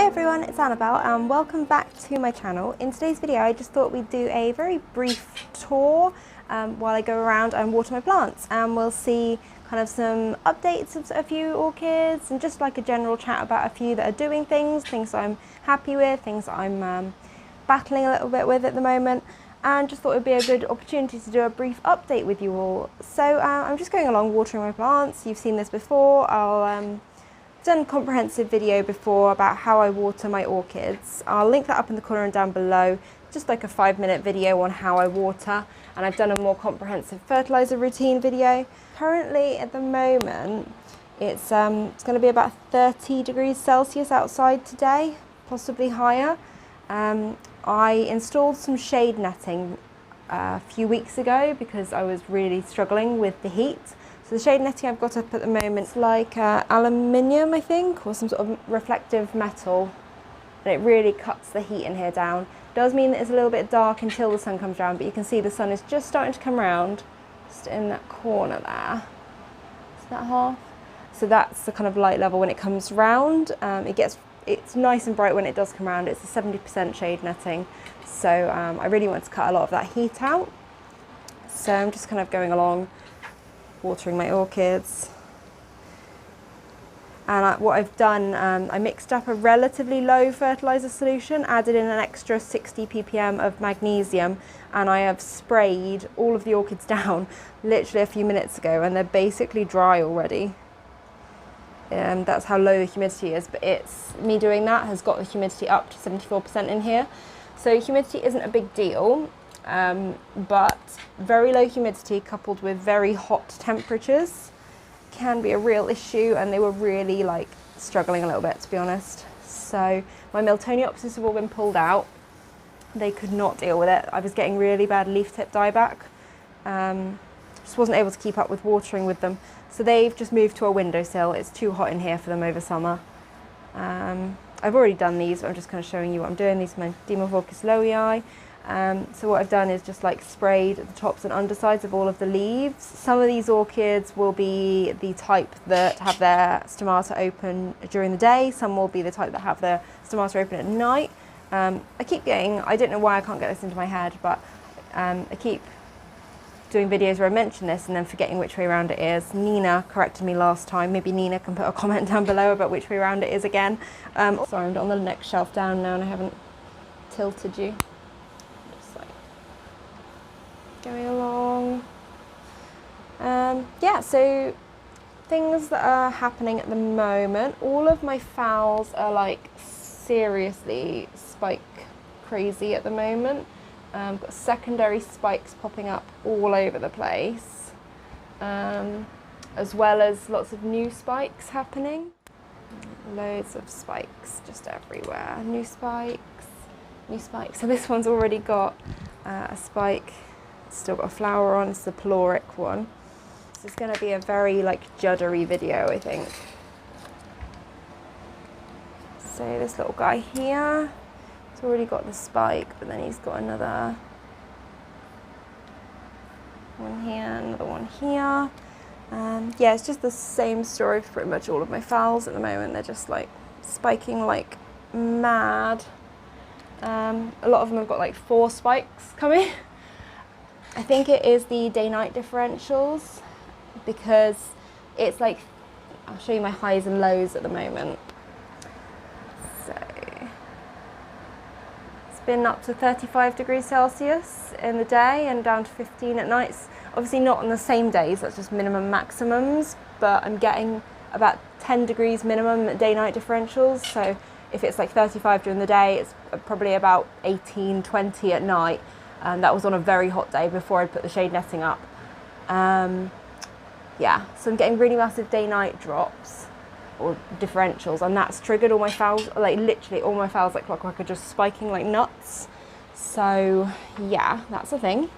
everyone, it's Annabelle and welcome back to my channel. In today's video I just thought we'd do a very brief tour while I go around and water my plants, and we'll see kind of some updates of a few orchids and just like a general chat about a few that are doing things I'm happy with, things that I'm battling a little bit with at the moment, and just thought it would be a good opportunity to do a brief update with you all. So I'm just going along watering my plants. You've seen this before. I've done a comprehensive video before about how I water my orchids. I'll link that up in the corner and down below, just like a 5-minute video on how I water, and I've done a more comprehensive fertiliser routine video. Currently at the moment it's going to be about 30 degrees Celsius outside today, possibly higher. I installed some shade netting a few weeks ago because I was really struggling with the heat. So the shade netting I've got up at the moment is like aluminium, I think, or some sort of reflective metal, and it really cuts the heat in here down. Does mean that it's a little bit dark until the sun comes around, but you can see the sun is just starting to come around, just in that corner there. Is that half? So that's the kind of light level when it comes round. It's nice and bright when it does come around. It's a 70% shade netting, so I really want to cut a lot of that heat out. So I'm just kind of going along, watering my orchids. And what I've done, I mixed up a relatively low fertiliser solution, added in an extra 60 ppm of magnesium, and I have sprayed all of the orchids down literally a few minutes ago, and they're basically dry already. That's how low the humidity is, but me doing that has got the humidity up to 74% in here. So humidity isn't a big deal. But very low humidity coupled with very hot temperatures can be a real issue, and they were really struggling a little bit, to be honest. So my Miltoniopsis have all been pulled out. They could not deal with it. I was getting really bad leaf tip dieback. Just wasn't able to keep up with watering with them. So they've just moved to a windowsill. It's too hot in here for them over summer. I've already done these, but I'm just kind of showing you what I'm doing. These are my Dimorphorchis lowii. So what I've done is just sprayed the tops and undersides of all of the leaves. Some of these orchids will be the type that have their stomata open during the day. Some will be the type that have their stomata open at night. I don't know why I can't get this into my head, but I keep doing videos where I mention this and then forgetting which way around it is. Nina corrected me last time. Maybe Nina can put a comment down below about which way around it is again. Sorry, I'm on the next shelf down now and I haven't tilted you. Going along. Yeah, so things that are happening at the moment. All of my phals are seriously spike crazy at the moment. Got secondary spikes popping up all over the place, as well as lots of new spikes happening. Loads of spikes just everywhere. New spikes, new spikes. So this one's already got a spike. Still got a flower on. It's the Peloric one. This is going to be a very juddery video, I think. So this little guy here, he's already got the spike, but then he's got another one here, another one here. Yeah, it's just the same story for pretty much all of my phals at the moment. They're just spiking like mad. A lot of them have got 4 spikes coming. I think it is the day-night differentials, because it's I'll show you my highs and lows at the moment. So it's been up to 35 degrees Celsius in the day and down to 15 at nights. Obviously not on the same days, that's just minimum maximums, but I'm getting about 10 degrees minimum day-night differentials. So if it's 35 during the day, it's probably about 18, 20 at night. That was on a very hot day before I'd put the shade netting up. Yeah, so I'm getting really massive day-night drops or differentials, and that's triggered all my phals, literally all my phals like clockwork are just spiking like nuts. So yeah, that's a thing.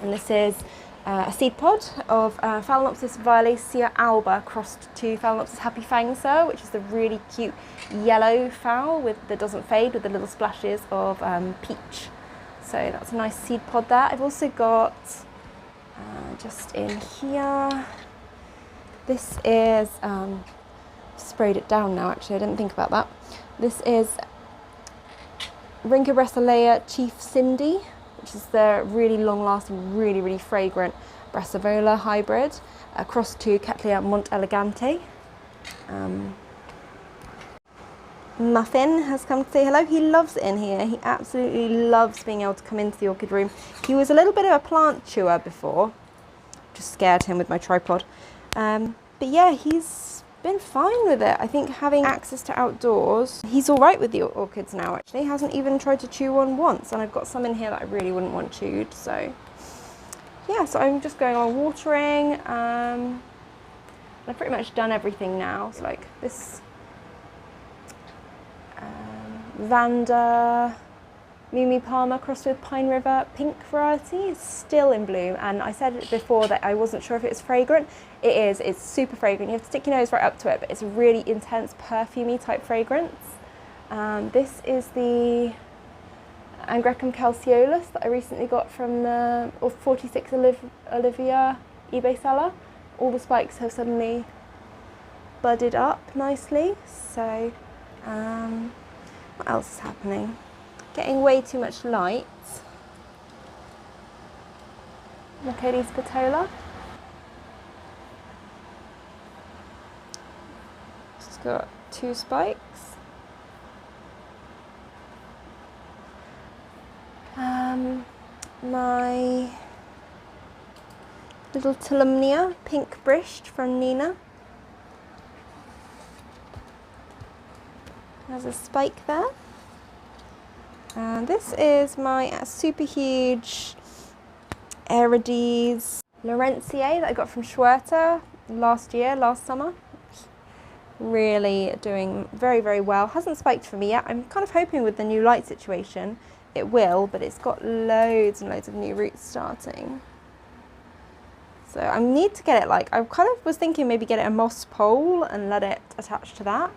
And this is a seed pod of Phalaenopsis violacea alba crossed to Phalaenopsis happyfangsa, which is the really cute yellow phal that doesn't fade, with the little splashes of peach. So that's a nice seed pod there. I've also got, just in here, this is sprayed it down now, actually, I didn't think about that. This is Rinca Brassileia Chief Cindy, which is the really long-lasting, really fragrant Brassivola hybrid, across to Cattleya Mont Elegante. Muffin has come to say hello. He loves it in here. He absolutely loves being able to come into the orchid room. He was a little bit of a plant chewer before. Just scared him with my tripod. But yeah, he's been fine with it. I think having access to outdoors, he's all right with the orchids now, actually. He hasn't even tried to chew one once, and I've got some in here that I really wouldn't want chewed, so yeah, so I'm just going on watering. I've pretty much done everything now. So like this Vanda Mimi Palmer crossed with Pine River pink variety is still in bloom, and I said it before that I wasn't sure if it was fragrant. It is. It's super fragrant. You have to stick your nose right up to it, but it's a really intense perfumey type fragrance. This is the Angrecum calceolus that I recently got from the 46 Olivia eBay seller. All the spikes have suddenly budded up nicely. So what else is happening? Getting way too much light. Mercedes Patola. It's got 2 spikes. My little Tolumnia, pink brished from Nina. There's a spike there. And this is my super huge Arides Lawrenciae that I got from Schwerter last summer. Really doing very well. Hasn't spiked for me yet. I'm kind of hoping with the new light situation it will, but it's got loads and loads of new roots starting. So I need to get it, like, I kind of was thinking maybe get it a moss pole and let it attach to that.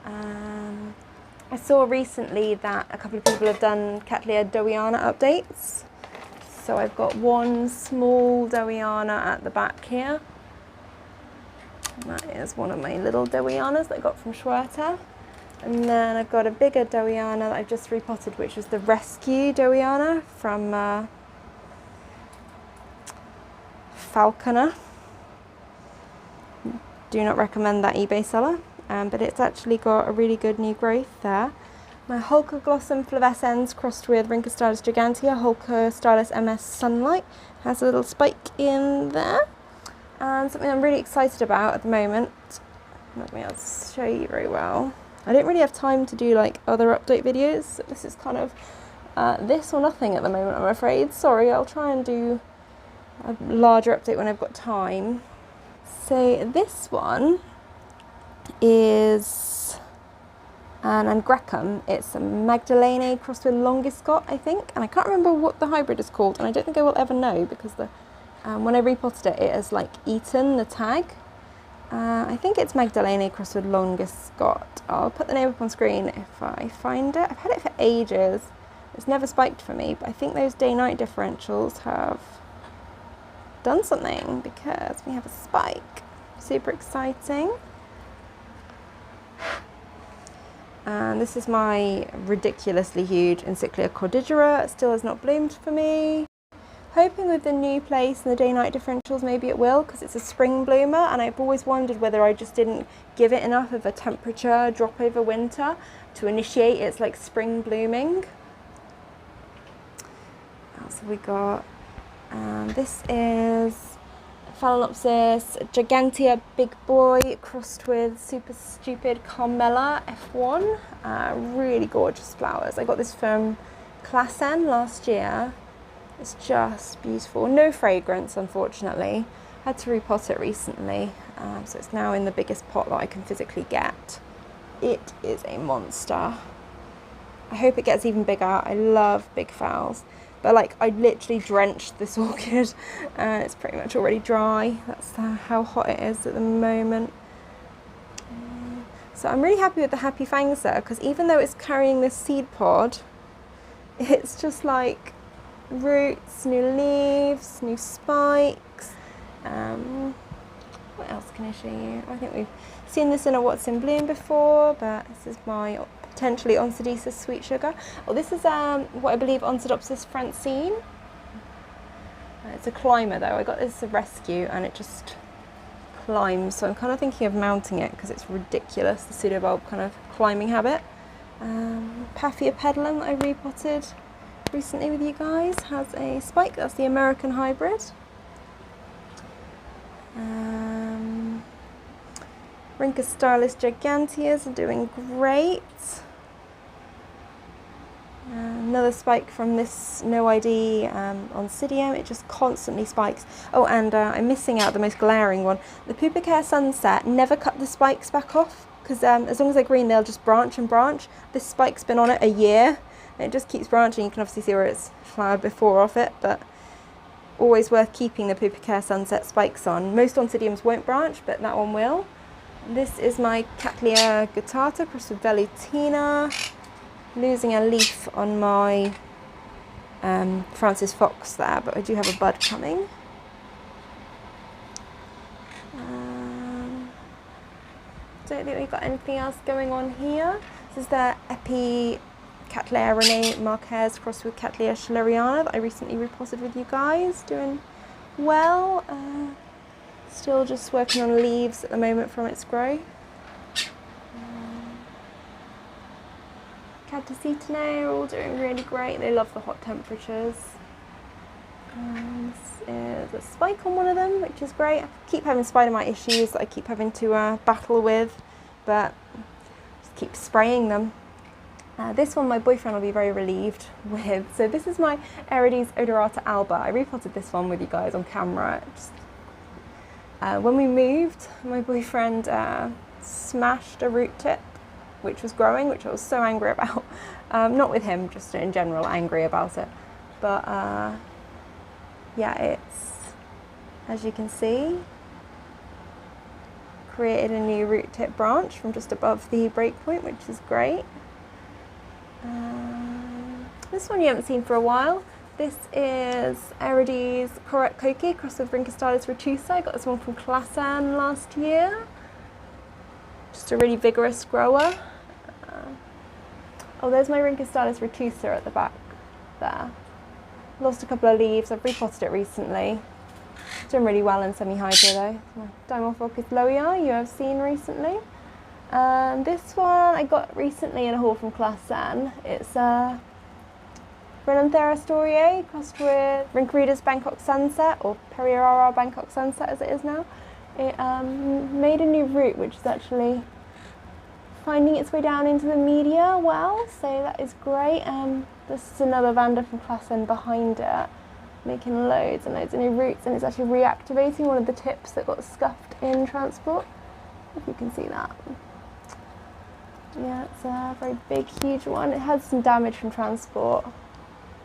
I saw recently that a couple of people have done Cattleya Dowiana updates. So I've got one small Dowiana at the back here. That is one of my little Dowianas that I got from Schwerter. And then I've got a bigger Dowiana that I've just repotted, which is the Rescue Dowiana from Falconer. Do not recommend that eBay seller, but it's actually got a really good new growth there. My Holcoglossum flavescens crossed with Rinca Stylus gigantea, Holca Stylus MS Sunlight, has a little spike in there. And something I'm really excited about at the moment, let me show you very well. I don't really have time to do like other update videos, so this is kind of this or nothing at the moment, I'm afraid. Sorry, I'll try and do a larger update when I've got time. So this one is an Angrecum. It's a Magdalene crossed with Longiscott, I think, and I can't remember what the hybrid is called, and I don't think I will ever know because the when I repotted it, it has like eaten the tag. I think it's Magdalene crossed with Longiscott. I'll put the name up on screen if I find it. I've had it for ages. It's never spiked for me, but I think those day-night differentials have done something because we have a spike. Super exciting. And this is my ridiculously huge Encyclia cordigera. It still has not bloomed for me. Hoping with the new place and the day-night differentials maybe it will, because it's a spring bloomer, and I've always wondered whether I just didn't give it enough of a temperature drop over winter to initiate its like spring blooming. What else have we got? This is Phalaenopsis gigantea big boy crossed with super stupid Carmella F1. Really gorgeous flowers. I got this from Classen last year. It's just beautiful. No fragrance, unfortunately. Had to repot it recently, so it's now in the biggest pot that I can physically get. It is a monster. I hope it gets even bigger. I love big phals, but like I literally drenched this orchid. It's pretty much already dry. That's how hot it is at the moment. So I'm really happy with the Happy Fangsa because even though it's carrying this seed pod, it's just like roots, new leaves, new spikes. What else can I show you? I think we've seen this in a What's in Bloom before, but this is my potentially Onsidesis sweet sugar. Oh, this is what I believe Onsidopsis francine. It's a climber though. I got this as a rescue and it just climbs, so I'm kind of thinking of mounting it because it's ridiculous, the pseudobulb kind of climbing habit. Paphia pedalum that I repotted recently with you guys has a spike. That's the American hybrid. Rhynchostylis giganteas are doing great. Another spike from this no ID Oncidium. It just constantly spikes. Oh, and I'm missing out the most glaring one. The Pupacare Sunset never cut the spikes back off because as long as they're green, they'll just branch and branch. This spike's been on it a year and it just keeps branching. You can obviously see where it's flowered before off it, but always worth keeping the Pupacare Sunset spikes on. Most Oncidiums won't branch, but that one will. This is my Cattleya guttata crossed with Velutina. Losing a leaf on my Francis Fox there, but I do have a bud coming. Don't think we've got anything else going on here. This is the Epi Cattleya Renee Marquez crossed with Cattleya Schilleriana that I recently repotted with you guys. Doing well. Still just working on leaves at the moment from its growth. Caddisitinae are all doing really great. They love the hot temperatures. This is a spike on one of them, which is great. I keep having spider mite issues that I keep having to battle with, but just keep spraying them. This one my boyfriend will be very relieved with. So this is my Arides odorata alba. I repotted this one with you guys on camera. When we moved, my boyfriend smashed a root tip which was growing, which I was so angry about. Not with him, just in general angry about it. But yeah, it's, as you can see, created a new root tip branch from just above the breakpoint, which is great. This one you haven't seen for a while. This is Arides Koret Koki crossed with Rhynchostylis retusa. I got this one from Klassen last year. Just a really vigorous grower. Oh, there's my Rhynchostylis retusa at the back there. Lost a couple of leaves. I've repotted it recently. It's doing really well in semi-hydro though. Dimorphocus loea you have seen recently. This one I got recently in a haul from Klassen. It's Renanthera storiae crossed with Rhynchoridis Bangkok Sunset, or Periorara Bangkok Sunset as it is now. It made a new root which is actually finding its way down into the media well, so that is great. This is another Vanda from Klassen behind it, making loads and loads of new roots, and it's actually reactivating one of the tips that got scuffed in transport, if you can see that. Yeah, it's a very big, huge one. It had some damage from transport,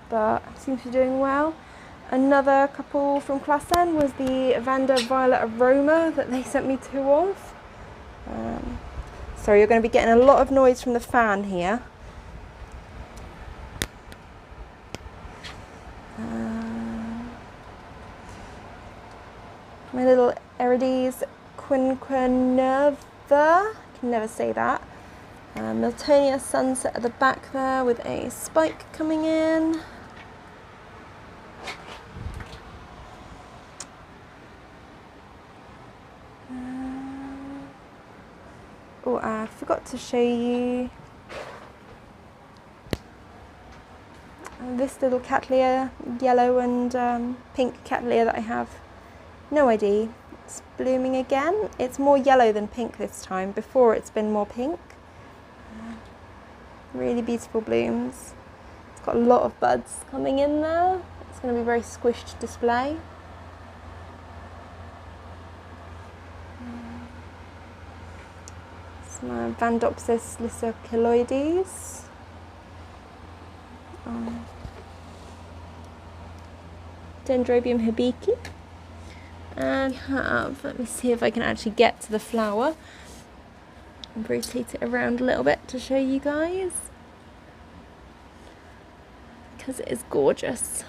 but seems to be doing well. Another couple from Klassen was the Vanda Violet Aroma that they sent me two of. Sorry, you're going to be getting a lot of noise from the fan here. My little Arides quinquenerva, I can never say that. Miltonia Sunset at the back there with a spike coming in. Oh, I forgot to show you this little Cattleya, yellow and pink Cattleya that I have. No ID. It's blooming again. It's more yellow than pink this time. Before it's been more pink. Really beautiful blooms. It's got a lot of buds coming in there. It's going to be a very squished display. It's my Vandopsis lysochiloides. Dendrobium hibiki. And let me see if I can actually get to the flower and rotate it around a little bit to show you guys, because it is gorgeous.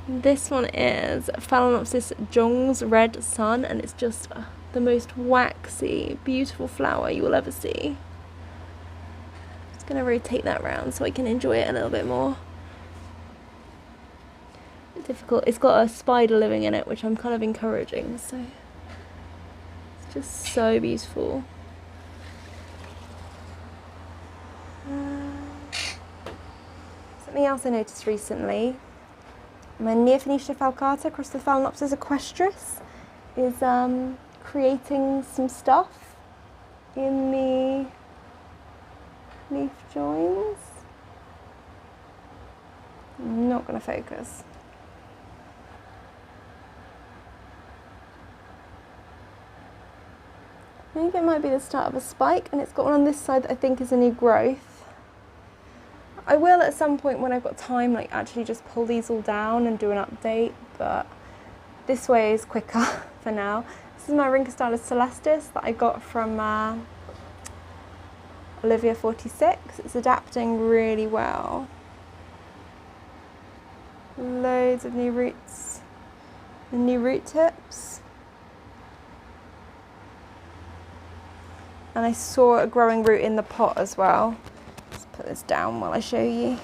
This one is Phalaenopsis Jung's Red Sun, and it's just the most waxy, beautiful flower you will ever see. Just going to rotate that round so I can enjoy it a little bit more. It's difficult. It's got a spider living in it, which I'm kind of encouraging, so it's just so beautiful. Something else I noticed recently, my Neophonetia falcata across the Phalaenopsis equestris is creating some stuff in the leaf joins. I'm not going to focus. I think it might be the start of a spike, and it's got one on this side that I think is a new growth. I will at some point when I've got time, like actually just pull these all down and do an update, but this way is quicker for now. This is my Rincostylus celestis that I got from Olivia 46. It's adapting really well. Loads of new roots and new root tips. And I saw a growing root in the pot as well. Let's put this down while I show you.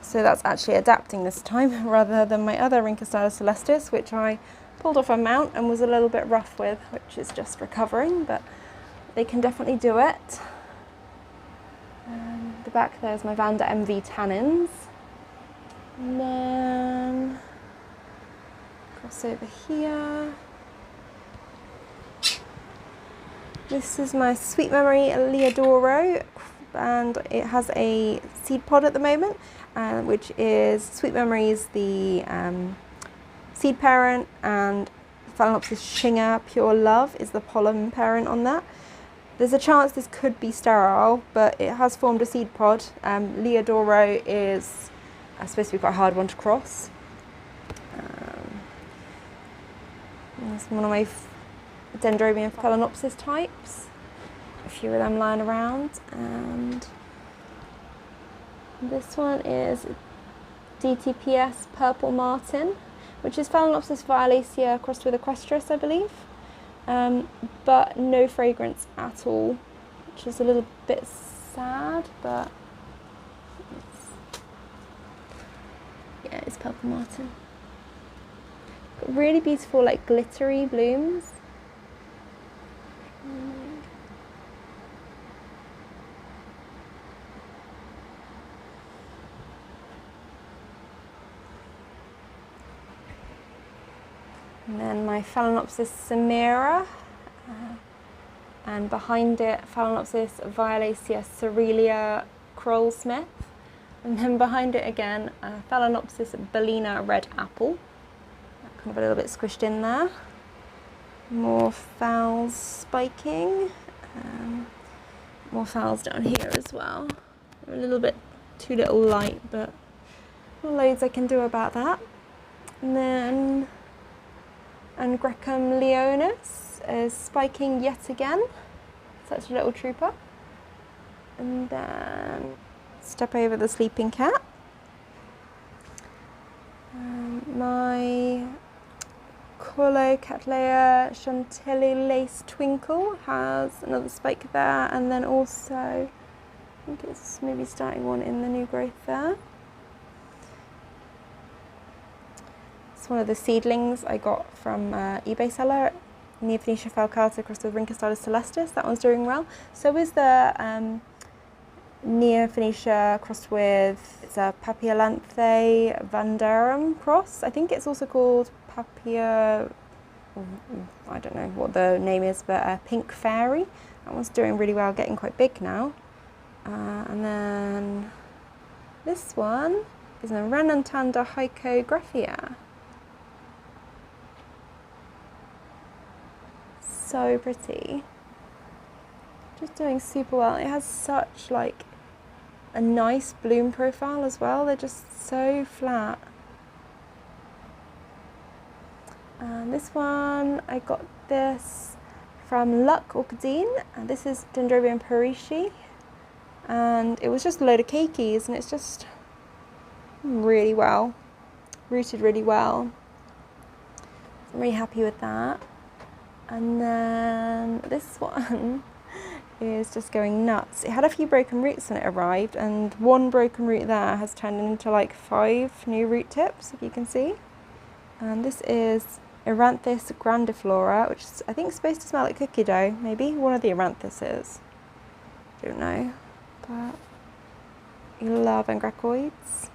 So that's actually adapting this time rather than my other Rincostylus celestis, which I pulled off a mount and was a little bit rough with, which is just recovering, but they can definitely do it. The back there is my Vanda MV tannins. And then cross over here. This is my Sweet Memory Leodoro, and it has a seed pod at the moment, which is Sweet Memory is the seed parent, and Phalaenopsis Shinger Pure Love is the pollen parent on that. There's a chance this could be sterile, but it has formed a seed pod. Leodoro is supposed to be quite a hard one to cross. It's one of my Dendrobium Phalaenopsis types. A few of them lying around. And this one is DTPS Purple Martin, which is Phalaenopsis violacea crossed with equestris, I believe. But no fragrance at all, which is a little bit sad, but it's Purple Martin. Got really beautiful, like glittery blooms. And then my Phalaenopsis Samira, and behind it Phalaenopsis violacea Cerealia Kroll-Smith, and then behind it again Phalaenopsis Bellina Red Apple, kind of a little bit squished in there. More phals spiking, more phals down here as well. A little bit too little light, but loads I can do about that. And then Angrecum leonis is spiking yet again, such a little trooper. And then step over the sleeping cat. My Colocattleya Chantilly Lace Twinkle has another spike there, and then also I think it's maybe starting one in the new growth there. It's one of the seedlings I got from eBay seller, Neophonetia falcata crossed with Rincostylus celestis. That one's doing well. So is the Neophonetia crossed with, it's a Papilanthe vandarum cross. I think it's also called Papia, I don't know what the name is, but Pink Fairy. That one's doing really well, getting quite big now. And then this one is a Ranantanda Hycographia. So pretty. Just doing super well. It has such like a nice bloom profile as well. They're just so flat. And this one, I got this from Luck Orchidine, and this is Dendrobium Parisi. and it was just a load of keikis, and it's just really well, rooted really well. I'm really happy with that. And then this one is just going nuts. It had a few broken roots when it arrived, and one broken root there has turned into like 5 new root tips, if you can see. And this is Aeranthus grandiflora, which is, I think, supposed to smell like cookie dough, maybe. One of the Aeranthuses. Don't know. But you love angraecoids.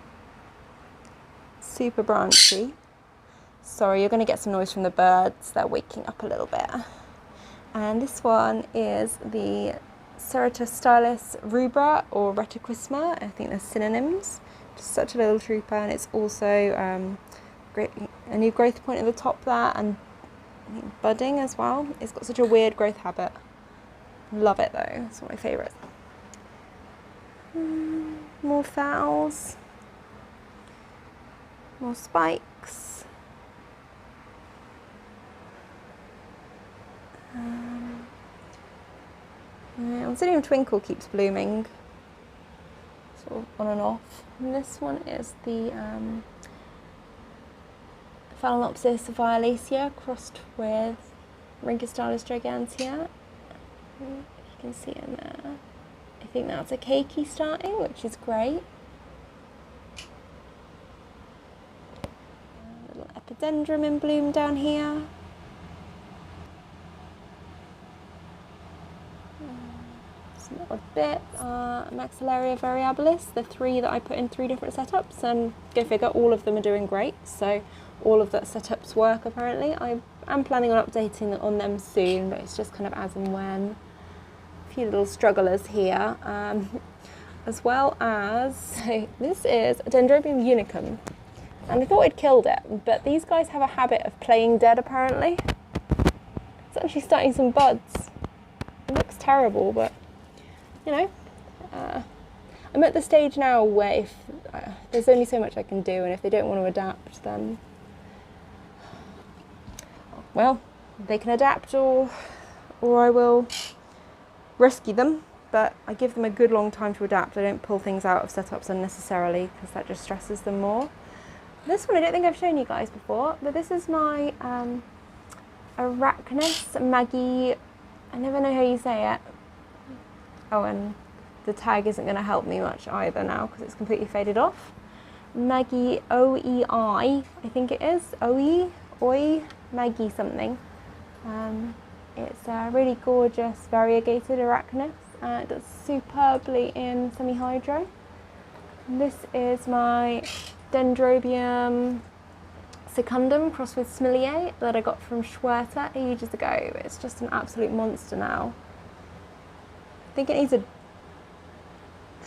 Super branchy. Sorry, you're going to get some noise from the birds. They're waking up a little bit. And this one is the Ceratostylis rubra or retiquisma. I think they're synonyms. Just such a little trooper, and it's also a new growth point at the top there, and budding as well. It's got such a weird growth habit. Love it though, it's one of my favourites. More phals, more spikes. Oncidium twinkle keeps blooming, sort of on and off. And this one is the Phalaenopsis violacea crossed with Rhynchostylis gigantea. If you can see in there. I think that's a keiki starting, which is great. A little epidendrum in bloom down here. Some odd bits. Maxillaria variabilis, the 3 that I put in 3 different setups, and go figure, all of them are doing great. So all of that setups work apparently. I am planning on updating on them soon, but it's just kind of as and when. A few little strugglers here, as well as, so this is Dendrobium unicum, and I thought I'd killed it, but these guys have a habit of playing dead apparently. It's actually starting some buds. It looks terrible, but you know, I'm at the stage now where if there's only so much I can do, and if they don't want to adapt, then well, they can adapt, or I will rescue them, but I give them a good long time to adapt. I don't pull things out of setups unnecessarily, because that just stresses them more. This one I don't think I've shown you guys before, but this is my Arachnus Maggie, I never know how you say it. Oh, and the tag isn't going to help me much either now, because it's completely faded off. Maggie OEI, I think it is, Oi, Maggie something. It's a really gorgeous variegated Arachnus. It does superbly in semi-hydro. This is my Dendrobium secundum crossed with Smillier that I got from Schwerter ages ago. It's just an absolute monster now. I think it needs a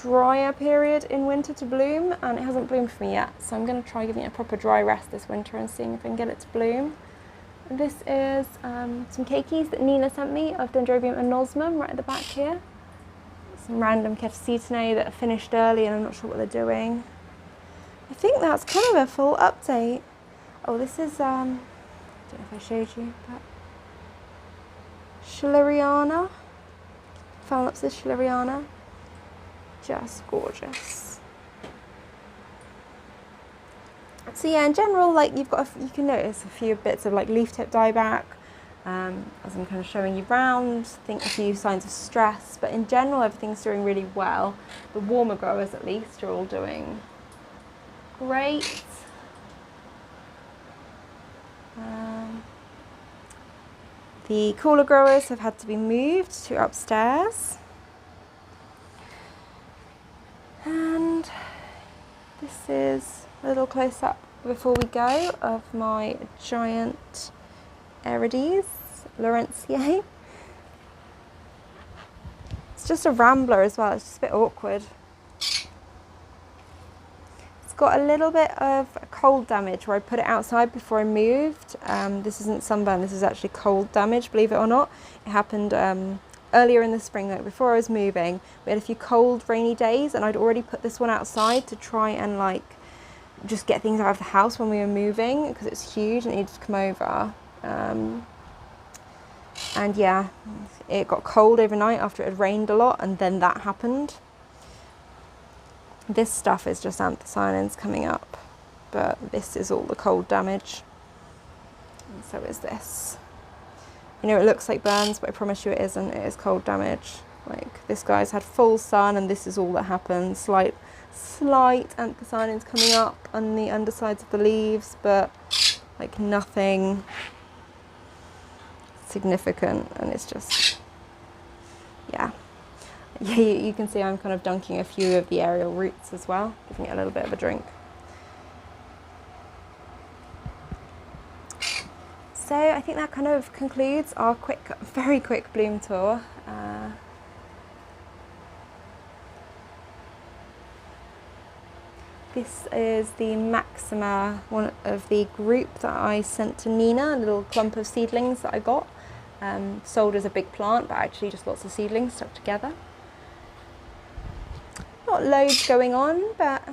drier period in winter to bloom, and it hasn't bloomed for me yet, so I'm going to try giving it a proper dry rest this winter and seeing if I can get it to bloom. This is some keikis that Nina sent me of Dendrobium anosmum right at the back here. Some random Ketasetinae that are finished early and I'm not sure what they're doing. I think that's kind of a full update. Oh, this is, I don't know if I showed you, but Schilleriana, Phalaenopsis schilleriana, just gorgeous. So yeah, in general, like you can notice a few bits of like leaf tip dieback, as I'm kind of showing you round. I think a few signs of stress, but in general, everything's doing really well. The warmer growers, at least, are all doing great. The cooler growers have had to be moved to upstairs. And this is a little close up before we go of my giant Arides, Lawrenceae. It's just a rambler as well, it's just a bit awkward. It's got a little bit of cold damage where I put it outside before I moved. This isn't sunburn, this is actually cold damage, believe it or not. It happened earlier in the spring, like before I was moving. We had a few cold, rainy days, and I'd already put this one outside to try and like just get things out of the house when we were moving, because it's huge and it needed to come over. And yeah, it got cold overnight after it had rained a lot, and then that happened. This stuff is just anthocyanins coming up, but this is all the cold damage. And so is this. You know, it looks like burns, but I promise you it isn't. It is cold damage. Like, this guy's had full sun and this is all that happened. Slight anthocyanins coming up on the undersides of the leaves, but like nothing significant. And it's just, yeah. You can see I'm kind of dunking a few of the aerial roots as well, giving it a little bit of a drink. So I think that kind of concludes our very quick bloom tour. This is the Maxima, one of the group that I sent to Nina, a little clump of seedlings that I got. Sold as a big plant, but actually just lots of seedlings stuck together. Not loads going on, but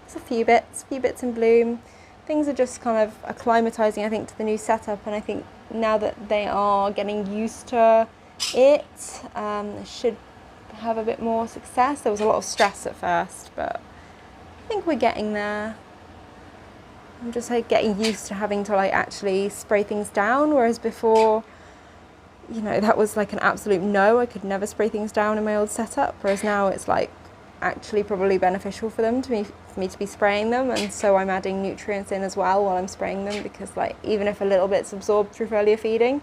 it's a few bits in bloom. Things are just kind of acclimatizing, I think, to the new setup, and I think now that they are getting used to it, should have a bit more success. There was a lot of stress at first, but I think we're getting there. I'm just like getting used to having to like actually spray things down, whereas before, you know, that was like an absolute no. I could never spray things down in my old setup, whereas now it's like actually probably beneficial for me to be spraying them, and so I'm adding nutrients in as well while I'm spraying them, because like even if a little bit's absorbed through foliar feeding,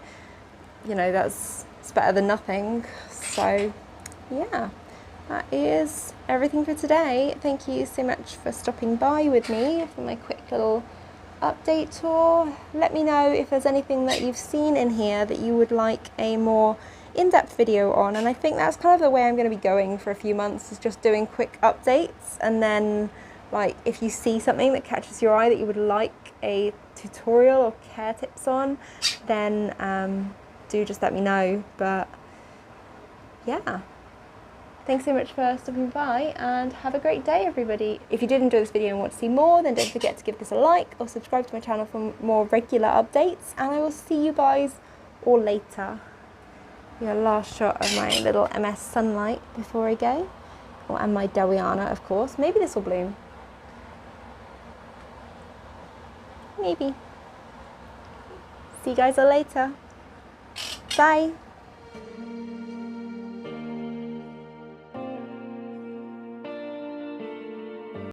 you know, it's better than nothing. So yeah, that is everything for today. Thank you so much for stopping by with me for my quick little update tour. Let me know if there's anything that you've seen in here that you would like a more in-depth video on, and I think that's kind of the way I'm going to be going for a few months, is just doing quick updates, and then like if you see something that catches your eye that you would like a tutorial or care tips on, then do just let me know. But yeah, thanks so much for stopping by, and have a great day, everybody. If you did enjoy this video and want to see more, then don't forget to give this a like or subscribe to my channel for more regular updates, and I will see you guys all later. Your last shot of my little MS Sunlight before I go. Oh, and my Dowiana, of course. Maybe this will bloom. Maybe. See you guys all later. Bye.